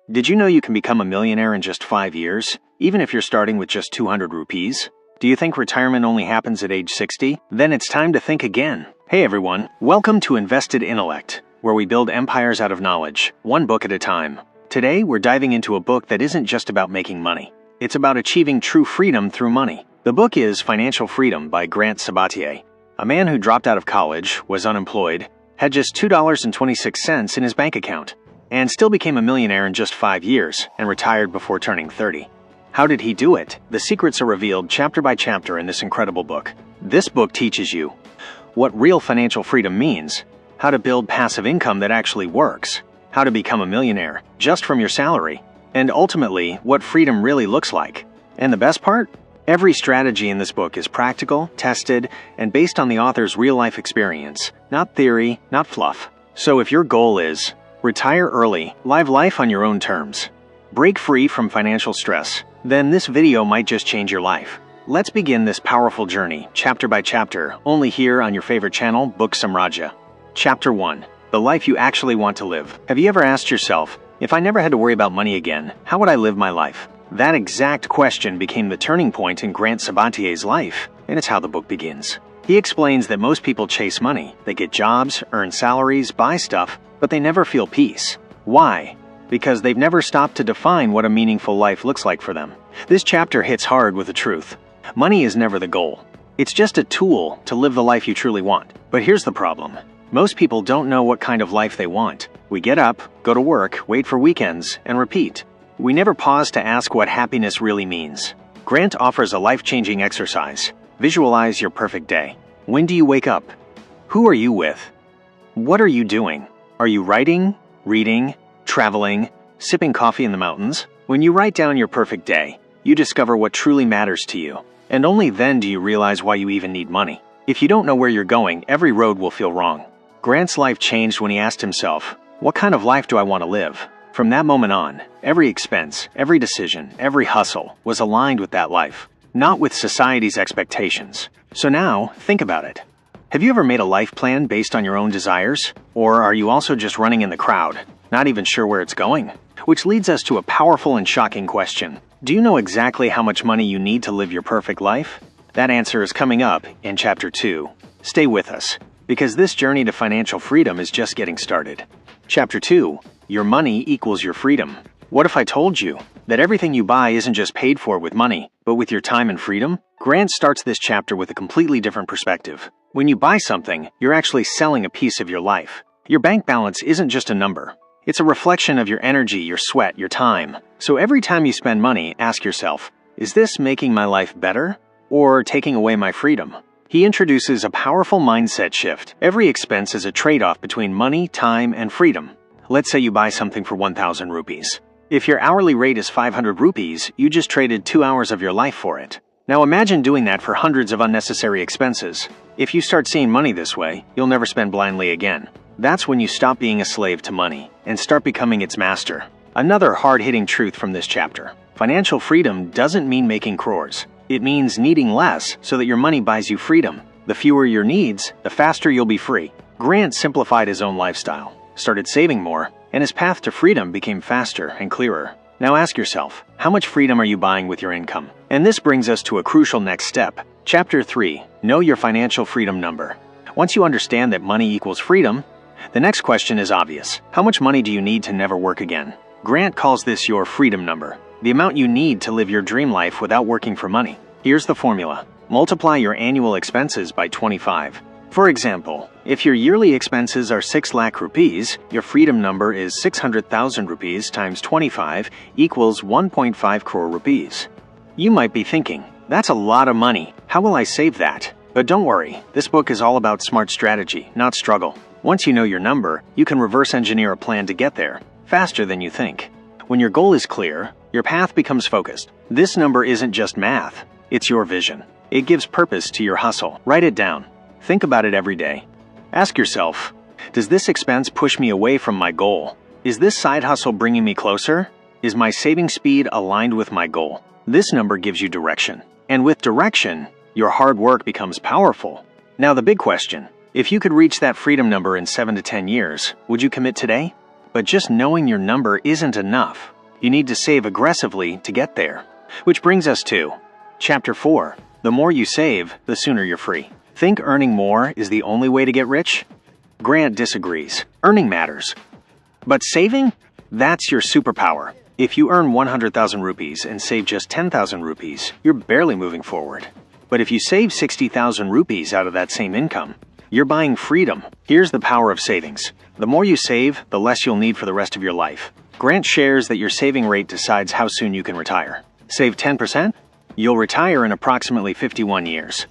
Did you know you can become a millionaire in just 5 years, even if you're starting with just 200 rupees? Do you think retirement only happens at age 60? Then it's time to think again. Hey everyone, welcome to Invested Intellect, where we build empires out of knowledge, one book at a time. Today, we're diving into a book that isn't just about making money. It's about achieving true freedom through money. The book is Financial Freedom by Grant Sabatier, a man who dropped out of college, was unemployed, had just $2.26 in his bank account, and still became a millionaire in just 5 years and retired before turning 30. How did he do it? The secrets are revealed chapter by chapter in this incredible book. This book teaches you what real financial freedom means, how to build passive income that actually works, how to become a millionaire just from your salary, and ultimately what freedom really looks like. And the best part? Every strategy in this book is practical, tested, and based on the author's real-life experience, not theory, not fluff. So if your goal is retire early, live life on your own terms, break free from financial stress, then this video might just change your life. Let's begin this powerful journey, chapter by chapter, only here on your favorite channel, Book Samraja. Chapter 1. The life you actually want to live. Have you ever asked yourself, if I never had to worry about money again, how would I live my life? That exact question became the turning point in Grant Sabatier's life, and it's how the book begins. He explains that most people chase money. They get jobs, earn salaries, buy stuff, but they never feel peace. Why? Because they've never stopped to define what a meaningful life looks like for them. This chapter hits hard with the truth. Money is never the goal. It's just a tool to live the life you truly want. But here's the problem. Most people don't know what kind of life they want. We get up, go to work, wait for weekends, and repeat. We never pause to ask what happiness really means. Grant offers a life-changing exercise. Visualize your perfect day. When do you wake up? Who are you with? What are you doing? Are you writing, reading, traveling, sipping coffee in the mountains? When you write down your perfect day, you discover what truly matters to you. And only then do you realize why you even need money. If you don't know where you're going, every road will feel wrong. Grant's life changed when he asked himself, what kind of life do I want to live? From that moment on, every expense, every decision, every hustle was aligned with that life, not with society's expectations. So now, think about it. Have you ever made a life plan based on your own desires? Or are you also just running in the crowd, not even sure where it's going? Which leads us to a powerful and shocking question. Do you know exactly how much money you need to live your perfect life? That answer is coming up in Chapter 2. Stay with us, because this journey to financial freedom is just getting started. Chapter 2. Your money equals your freedom. What if I told you that everything you buy isn't just paid for with money, but with your time and freedom? Grant starts this chapter with a completely different perspective. When you buy something, you're actually selling a piece of your life. Your bank balance isn't just a number. It's a reflection of your energy, your sweat, your time. So every time you spend money, ask yourself, is this making my life better or taking away my freedom? He introduces a powerful mindset shift. Every expense is a trade-off between money, time, and freedom. Let's say you buy something for 1,000 rupees. If your hourly rate is 500 rupees, you just traded 2 hours of your life for it. Now imagine doing that for hundreds of unnecessary expenses. If you start seeing money this way, you'll never spend blindly again. That's when you stop being a slave to money and start becoming its master. Another hard-hitting truth from this chapter. Financial freedom doesn't mean making crores. It means needing less so that your money buys you freedom. The fewer your needs, the faster you'll be free. Grant simplified his own lifestyle, started saving more, and his path to freedom became faster and clearer. Now ask yourself, how much freedom are you buying with your income? And this brings us to a crucial next step. Chapter 3. Know your financial freedom number. Once you understand that money equals freedom, the next question is obvious. How much money do you need to never work again? Grant calls this your freedom number, the amount you need to live your dream life without working for money. Here's the formula. Multiply your annual expenses by 25. For example, if your yearly expenses are 6 lakh rupees, your freedom number is 600,000 rupees times 25 equals 1.5 crore rupees. You might be thinking, that's a lot of money. How will I save that? But don't worry, this book is all about smart strategy, not struggle. Once you know your number, you can reverse engineer a plan to get there, faster than you think. When your goal is clear, your path becomes focused. This number isn't just math, it's your vision. It gives purpose to your hustle. Write it down. Think about it every day. Ask yourself, does this expense push me away from my goal? Is this side hustle bringing me closer? Is my saving speed aligned with my goal? This number gives you direction. And with direction, your hard work becomes powerful. Now the big question, if you could reach that freedom number in 7 to 10 years, would you commit today? But just knowing your number isn't enough. You need to save aggressively to get there. Which brings us to Chapter 4. The more you save, the sooner you're free. Think earning more is the only way to get rich? Grant disagrees. Earning matters. But saving? That's your superpower. If you earn 100,000 rupees and save just 10,000 rupees, you're barely moving forward. But if you save 60,000 rupees out of that same income, you're buying freedom. Here's the power of savings. The more you save, the less you'll need for the rest of your life. Grant shares that your saving rate decides how soon you can retire. Save 10%? You'll retire in approximately 51 years.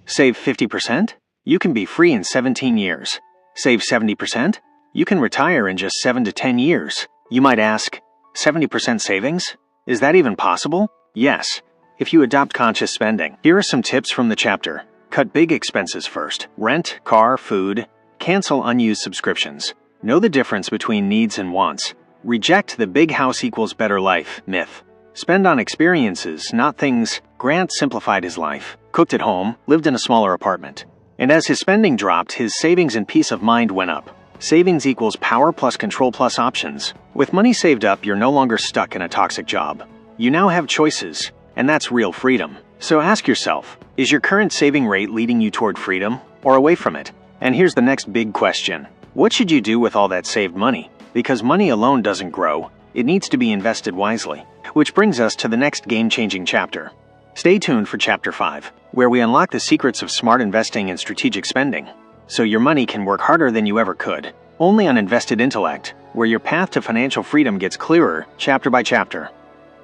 Save 50%? You can be free in 17 years. Save 70%? You can retire in just 7 to 10 years. You might ask, 70% savings? Is that even possible? Yes, if you adopt conscious spending. Here are some tips from the chapter. Cut big expenses first. Rent, car, food. Cancel unused subscriptions. Know the difference between needs and wants. Reject the big house equals better life myth. Spend on experiences, not things. Grant simplified his life. Cooked at home, lived in a smaller apartment. And as his spending dropped, his savings and peace of mind went up. Savings equals power plus control plus options. With money saved up, you're no longer stuck in a toxic job. You now have choices, and that's real freedom. So ask yourself, is your current saving rate leading you toward freedom or away from it? And here's the next big question. What should you do with all that saved money? Because money alone doesn't grow. It needs to be invested wisely. Which brings us to the next game-changing chapter. Stay tuned for Chapter 5, where we unlock the secrets of smart investing and strategic spending, so your money can work harder than you ever could. Only on Invested Intellect, where your path to financial freedom gets clearer chapter by chapter.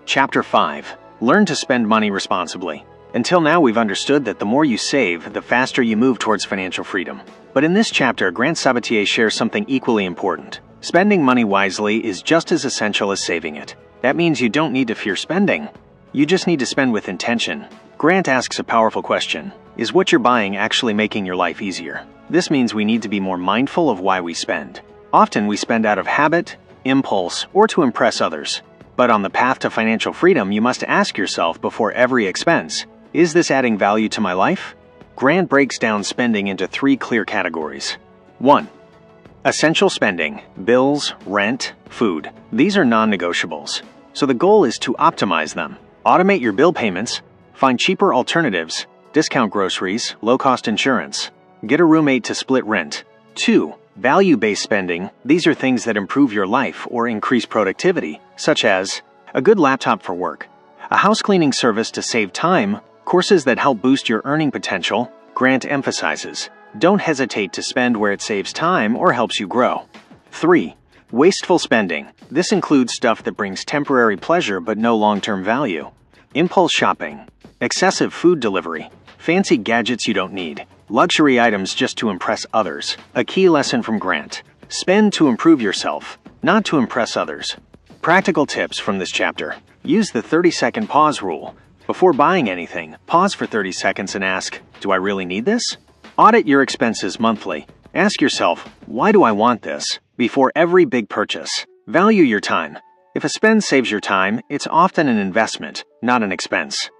Chapter 5. Learn to spend money responsibly. Until now, we've understood that the more you save, the faster you move towards financial freedom. But in this chapter, Grant Sabatier shares something equally important. Spending money wisely is just as essential as saving it. That means you don't need to fear spending. You just need to spend with intention. Grant asks a powerful question. Is what you're buying actually making your life easier? This means we need to be more mindful of why we spend. Often we spend out of habit, impulse, or to impress others. But on the path to financial freedom, you must ask yourself before every expense, is this adding value to my life? Grant breaks down spending into 3 clear categories. 1. Essential spending, bills, rent, food. These are non-negotiables. So the goal is to optimize them. Automate your bill payments, find cheaper alternatives, discount groceries, low-cost insurance. Get a roommate to split rent. 2. Value-based spending. These are things that improve your life or increase productivity, such as a good laptop for work, a house cleaning service to save time, courses that help boost your earning potential. Grant emphasizes, don't hesitate to spend where it saves time or helps you grow. 3. Wasteful spending. This includes stuff that brings temporary pleasure but no long-term value. Impulse shopping, excessive food delivery, fancy gadgets you don't need, luxury items just to impress others. A key lesson from Grant. Spend to improve yourself, not to impress others. Practical tips from this chapter. Use the 30-second pause rule. Before buying anything, pause for 30 seconds and ask, do I really need this? Audit your expenses monthly. Ask yourself, why do I want this? Before every big purchase. Value your time. If a spend saves your time, it's often an investment, not an expense.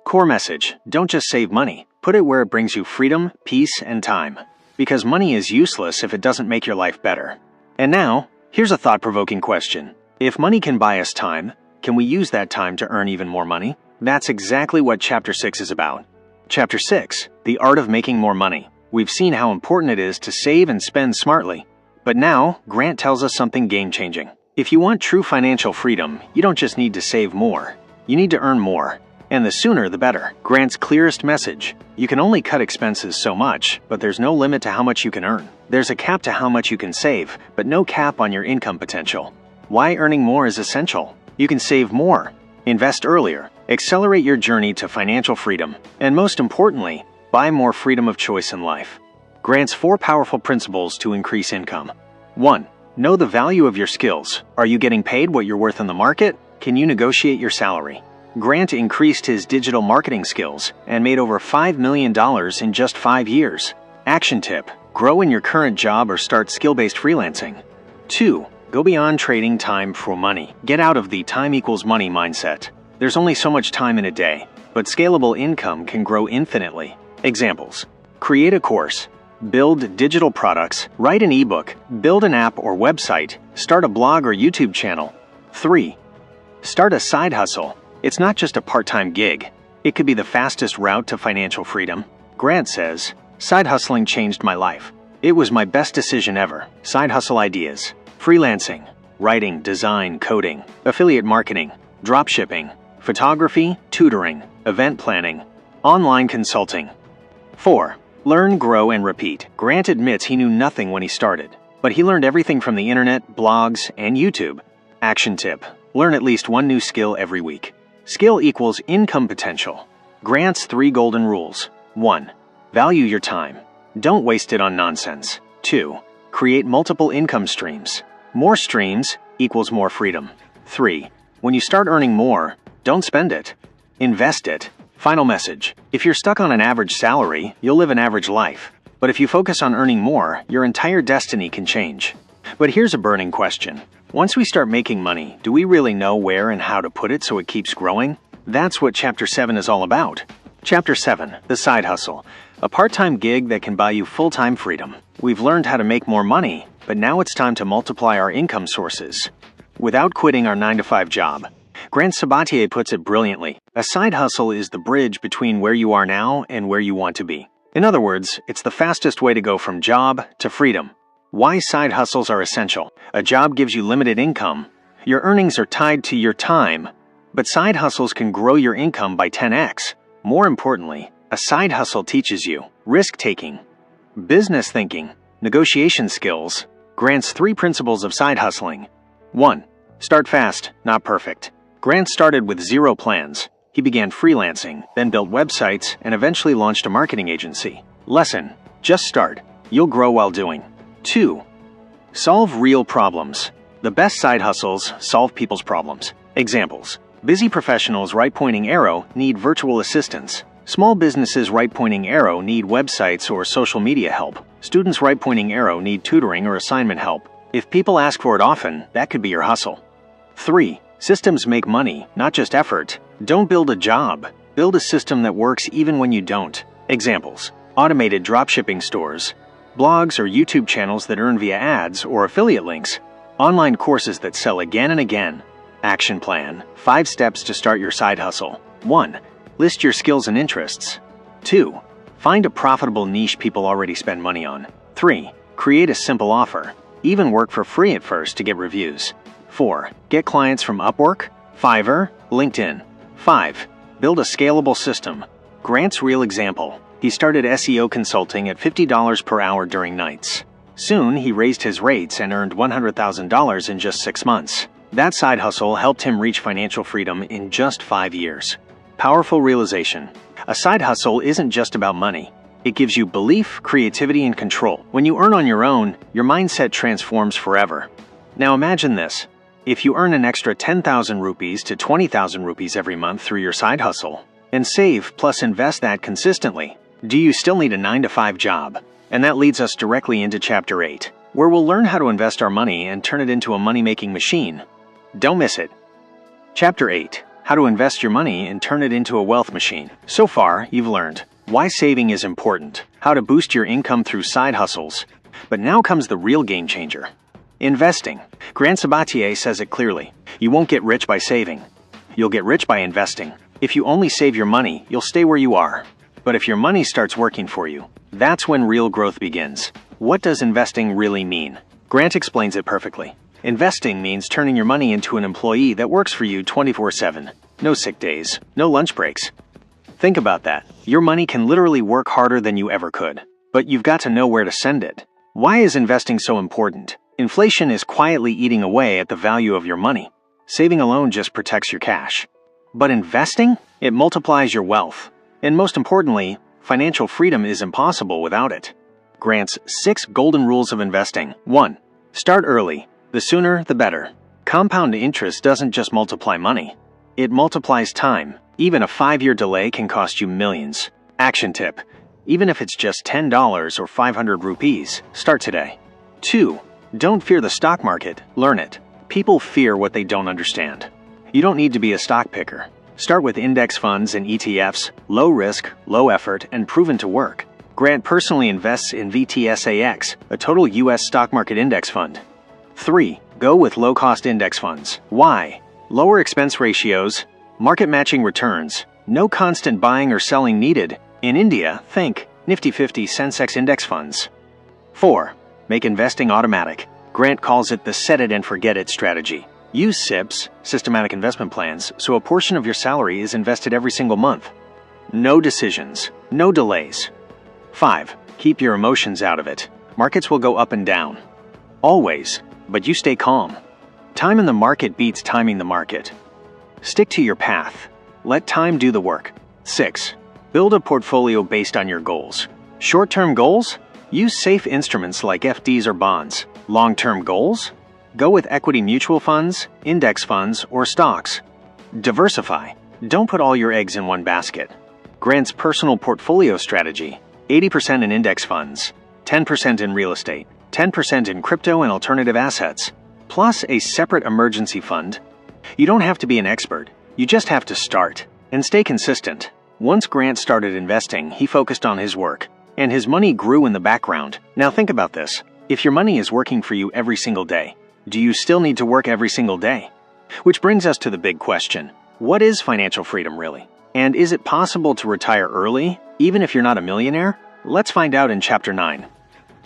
Core message, don't just save money. Put it where it brings you freedom, peace, and time. Because money is useless if it doesn't make your life better. And now, here's a thought-provoking question. If money can buy us time, can we use that time to earn even more money? That's exactly what Chapter 6 is about. Chapter 6, The Art of Making More Money. We've seen how important it is to save and spend smartly. But now, Grant tells us something game-changing. If you want true financial freedom, you don't just need to save more. You need to earn more. And the sooner, the better. Grant's clearest message. You can only cut expenses so much, but there's no limit to how much you can earn. There's a cap to how much you can save, but no cap on your income potential. Why earning more is essential. You can save more, invest earlier, accelerate your journey to financial freedom, and most importantly, buy more freedom of choice in life. Grant's 4 powerful principles to increase income. 1. Know the value of your skills. Are you getting paid what you're worth in the market? Can you negotiate your salary? Grant increased his digital marketing skills and made over $5 million in just 5 years. Action tip: grow in your current job or start skill-based freelancing. 2. Go beyond trading time for money. Get out of the time equals money mindset. There's only so much time in a day, but scalable income can grow infinitely. Examples: create a course, build digital products, write an ebook, build an app or website, start a blog or YouTube channel. 3. Start a side hustle. It's not just a part-time gig. It could be the fastest route to financial freedom. Grant says, "Side hustling changed my life. It was my best decision ever." Side hustle ideas: freelancing, writing, design, coding, affiliate marketing, dropshipping, photography, tutoring, event planning, online consulting. 4. Learn, grow, and repeat. Grant admits he knew nothing when he started, but he learned everything from the internet, blogs, and YouTube. Action tip: learn at least one new skill every week. Skill equals income potential. Grant's 3 golden rules. 1. Value your time. Don't waste it on nonsense. 2. Create multiple income streams. More streams equals more freedom. 3. When you start earning more, don't spend it. Invest it. Final message: if you're stuck on an average salary, you'll live an average life. But if you focus on earning more, your entire destiny can change. But here's a burning question. Once we start making money, do we really know where and how to put it so it keeps growing? That's what Chapter 7 is all about. Chapter 7, The Side Hustle. A part-time gig that can buy you full-time freedom. We've learned how to make more money, but now it's time to multiply our income sources without quitting our 9-to-5 job. Grant Sabatier puts it brilliantly. A side hustle is the bridge between where you are now and where you want to be. In other words, it's the fastest way to go from job to freedom. Why side hustles are essential. A job gives you limited income. Your earnings are tied to your time, but side hustles can grow your income by 10x. More importantly, a side hustle teaches you risk-taking, business thinking, negotiation skills. Grant's 3 principles of side hustling. 1. Start fast, not perfect. Grant started with 0 plans. He began freelancing, then built websites, and eventually launched a marketing agency. Lesson: just start. You'll grow while doing. 2. Solve real problems. The best side hustles solve people's problems. Examples: busy professionals right-pointing arrow need virtual assistants. Small businesses right-pointing arrow need websites or social media help. Students right-pointing arrow need tutoring or assignment help. If people ask for it often, that could be your hustle. 3. Systems make money, not just effort. Don't build a job. Build a system that works even when you don't. Examples: automated dropshipping stores, blogs or YouTube channels that earn via ads or affiliate links, online courses that sell again and again. Action plan: 5 steps to start your side hustle. 1. List your skills and interests. 2. Find a profitable niche people already spend money on. 3. Create a simple offer. Even work for free at first to get reviews. 4. Get clients from Upwork, Fiverr, LinkedIn. 5. Build a scalable system. Grant's real example: he started SEO consulting at $50 per hour during nights. Soon, he raised his rates and earned $100,000 in just 6 months. That side hustle helped him reach financial freedom in just 5 years. Powerful realization: a side hustle isn't just about money. It gives you belief, creativity, and control. When you earn on your own, your mindset transforms forever. Now imagine this. If you earn an extra 10,000 rupees to 20,000 rupees every month through your side hustle, and save plus invest that consistently, do you still need a 9-to-5 job? And that leads us directly into Chapter 8, where we'll learn how to invest our money and turn it into a money-making machine. Don't miss it. Chapter 8, How to Invest Your Money and Turn It into a Wealth Machine. So far, you've learned why saving is important, how to boost your income through side hustles. But now comes the real game changer: investing. Grant Sabatier says it clearly. You won't get rich by saving. You'll get rich by investing. If you only save your money, you'll stay where you are. But if your money starts working for you, that's when real growth begins. What does investing really mean? Grant explains it perfectly. Investing means turning your money into an employee that works for you 24/7. No sick days, no lunch breaks. Think about that. Your money can literally work harder than you ever could. But you've got to know where to send it. Why is investing so important? Inflation is quietly eating away at the value of your money. Saving alone just protects your cash. But investing? It multiplies your wealth. And most importantly, financial freedom is impossible without it. Grant's 6 golden rules of investing. 1. Start early. The sooner, the better. Compound interest doesn't just multiply money. It multiplies time. Even a 5-year delay can cost you millions. Action tip: even if it's just $10 or 500 rupees, start today. 2. Don't fear the stock market, learn it. People fear what they don't understand. You don't need to be a stock picker. Start with index funds and ETFs, low risk, low effort, and proven to work. Grant personally invests in VTSAX, a total U.S. stock market index fund. 3. Go with low-cost index funds. Why? lower expense ratios, market matching returns, no constant buying or selling needed. In India, think Nifty 50 Sensex index funds. 4. Make investing automatic. Grant calls it the set it and forget it strategy. Use SIPs, systematic investment plans, so a portion of your salary is invested every single month. No decisions, no delays. 5. Keep your emotions out of it. Markets will go up and down. Always, but you stay calm. Time in the market beats timing the market. Stick to your path. Let time do the work. 6. Build a portfolio based on your goals. Short-term goals? Use safe instruments like FDs or bonds. Long-term goals? Go with equity mutual funds, index funds, or stocks. Diversify. Don't put all your eggs in one basket. Grant's personal portfolio strategy: 80% in index funds, 10% in real estate, 10% in crypto and alternative assets, plus a separate emergency fund. You don't have to be an expert. You just have to start and stay consistent. Once Grant started investing, he focused on his work, and his money grew in the background. Now think about this. If your money is working for you every single day, do you still need to work every single day? Which brings us to the big question. What is financial freedom really? And is it possible to retire early, even if you're not a millionaire? Let's find out in Chapter 9.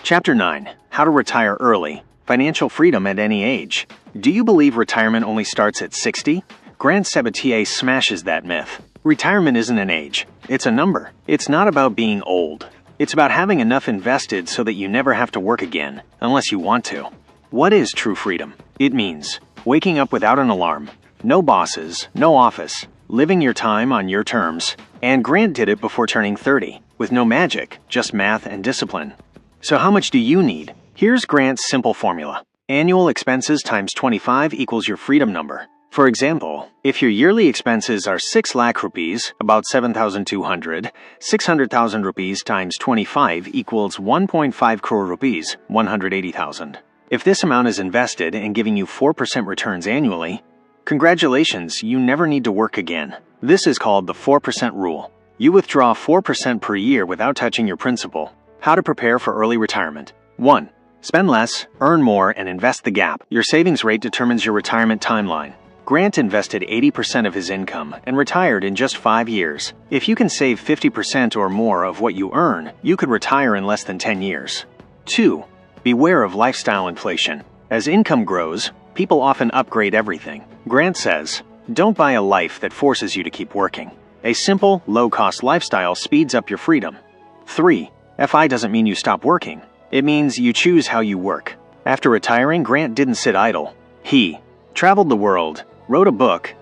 Chapter 9. How to retire early. Financial freedom at any age. Do you believe retirement only starts at 60? Grant Sabatier smashes that myth. Retirement isn't an age. It's a number. It's not about being old. It's about having enough invested so that you never have to work again, unless you want to. What is true freedom? It means waking up without an alarm, no bosses, no office, living your time on your terms. And Grant did it before turning 30, with no magic, just math and discipline. So how much do you need? Here's Grant's simple formula. Annual expenses times 25 equals your freedom number. For example, if your yearly expenses are 6 lakh rupees, about 7,200, 600,000 rupees times 25 equals 1.5 crore rupees, 180,000. If this amount is invested and giving you 4% returns annually, congratulations, you never need to work again. This is called the 4% rule. You withdraw 4% per year without touching your principal. How to prepare for early retirement. 1. Spend less, earn more, and invest the gap. Your savings rate determines your retirement timeline. Grant invested 80% of his income and retired in just 5 years. If you can save 50% or more of what you earn, you could retire in less than 10 years. 2. Beware of lifestyle inflation. As income grows, people often upgrade everything. Grant says, don't buy a life that forces you to keep working. A simple, low-cost lifestyle speeds up your freedom. 3. FI doesn't mean you stop working. It means you choose how you work. After retiring, Grant didn't sit idle. He traveled the world, wrote a book,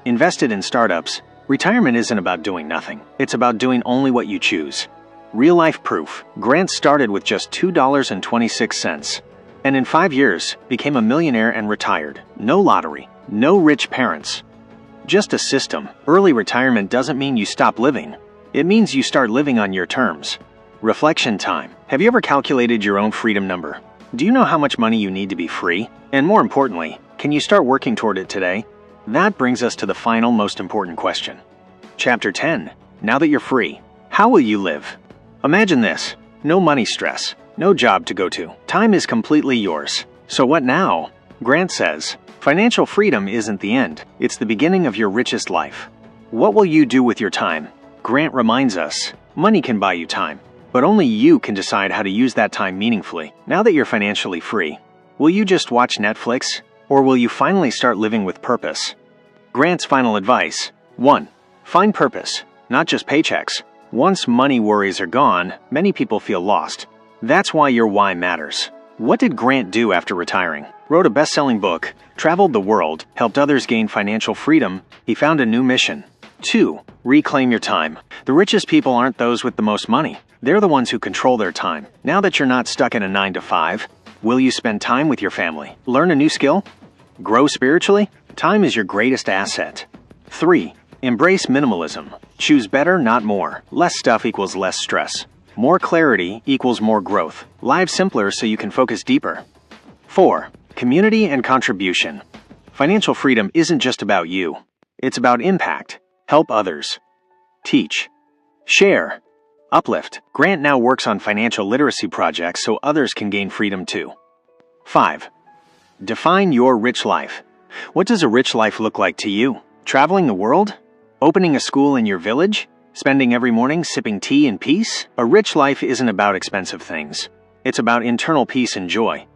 invested in startups. Retirement isn't about doing nothing. It's about doing only what you choose. Real-life proof. Grant started with just $2.26, and in 5 years became a millionaire and retired. No lottery, no rich parents. Just a system. Early retirement doesn't mean you stop living. It means you start living on your terms. Reflection time. Have you ever calculated your own freedom number? Do you know how much money you need to be free? And more importantly, can you start working toward it today? That brings us to the final, most important question. Chapter 10. Now that you're free, how will you live? Imagine this. No money stress. No job to go to. Time is completely yours. So what now? Grant says, financial freedom isn't the end. It's the beginning of your richest life. What will you do with your time? Grant reminds us, money can buy you time, but only you can decide how to use that time meaningfully. Now that you're financially free, will you just watch Netflix, or will you finally start living with purpose? Grant's final advice. 1. Find purpose, not just paychecks. Once money worries are gone, many people feel lost. That's why your why matters. What did Grant do after retiring? Wrote a best-selling book, traveled the world, helped others gain financial freedom. He found a new mission. 2. Reclaim your time. The richest people aren't those with the most money. They're the ones who control their time. Now that you're not stuck in a 9-to-5, will you spend time with your family? Learn a new skill? Grow spiritually? Time is your greatest asset. 3. Embrace minimalism. Choose better, not more. Less stuff equals less stress. More clarity equals more growth. Live simpler so you can focus deeper. 4. Community and contribution. Financial freedom isn't just about you. It's about impact. Help others. Teach. Share. Uplift. Grant now works on financial literacy projects so others can gain freedom too. 5. Define your rich life. What does a rich life look like to you? Traveling the world? Opening a school in your village? Spending every morning sipping tea in peace? A rich life isn't about expensive things. It's about internal peace and joy.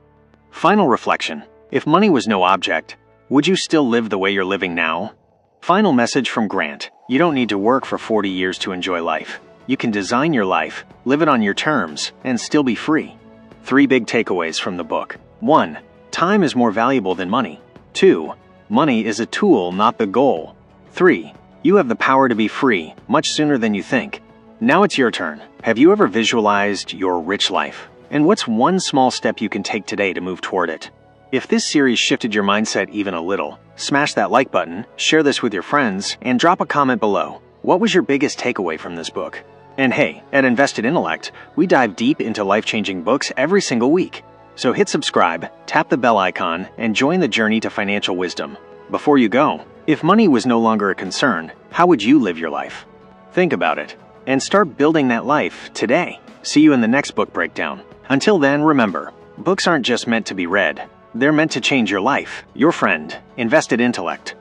Final reflection. If money was no object, would you still live the way you're living now? Final message from Grant. You don't need to work for 40 years to enjoy life. You can design your life, live it on your terms, and still be free. 3 big takeaways from the book. 1. Time is more valuable than money. 2. Money is a tool, not the goal. 3. You have the power to be free, much sooner than you think. Now it's your turn. Have you ever visualized your rich life? And what's one small step you can take today to move toward it? If this series shifted your mindset even a little, smash that like button, share this with your friends, and drop a comment below. What was your biggest takeaway from this book? And hey, at Invested Intellect, we dive deep into life-changing books every single week. So hit subscribe, tap the bell icon, and join the journey to financial wisdom. Before you go, if money was no longer a concern, how would you live your life? Think about it, and start building that life today. See you in the next book breakdown. Until then, remember, books aren't just meant to be read. They're meant to change your life. Your friend, Invested Intellect.